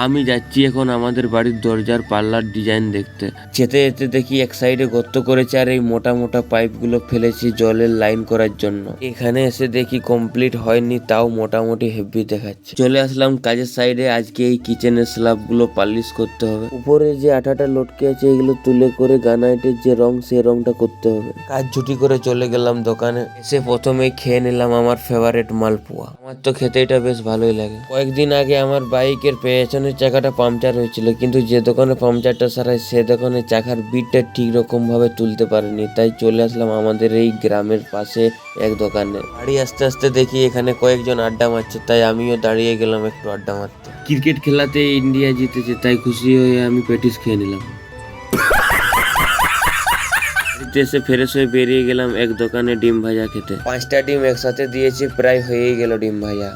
আমি যাচ্ছি এখন আমাদের বাড়ির দরজার পাল্লার ডিজাইন দেখতে। যেতে যেতে দেখি এক সাইডে গর্ত করেছে আর এই মোটা মোটা পাইপগুলো ফেলেছি জলের লাইন করার জন্য। এখানে এসে দেখি কমপ্লিট হয়নি, তাও মোটামুটি হেভি দেখাচ্ছে। চলে আসলাম কাজের সাইডে। আজকে এই কিচেনের স্ল্যাবগুলো পালিশ করতে হবে। উপরে যে আঠাটা লটকে আছে এগুলো তুলে করে গ্রানাইটের যে রং সে রংটা করতে হবে। কাজ ছুটি করে চলে গেলাম দোকানে। এসে প্রথমেই খেয়ে নিলাম আমার ফেভারিট মালপোয়া। আমার তো খেতে এটা বেশ ভালোই লাগে। কয়েকদিন আগে আমার বাইকের পেছনের চাকাটা পাংচার হয়েছিল, কিন্তু যে দোকানে পাংচারটা সারাই সে দোকানে চাকার বিটটা ঠিক রকম ভাবে তুলতে পারেনি, তাই চলে আসলাম আমাদের এই গ্রামের পাশে এক দোকানে। বাড়ি আস্তে আস্তে দেখি এখানে কয়েকজন আড্ডা মারছে, তাই আমিও দাঁড়িয়ে গেলাম একটু আড্ডা মারতে। ক্রিকেট খেলাতে ইন্ডিয়া জিতেছে, তাই খুশি হয়ে আমি পেটিস খেয়ে নিলাম। বাড়িতে এসে ফ্রেশ হয়ে বেরিয়ে গেলাম এক দোকানে ডিম ভাজা খেতে। 5টা ডিম একসাথে দিয়েছে, প্রায় হয়েই গেল ডিম ভাজা।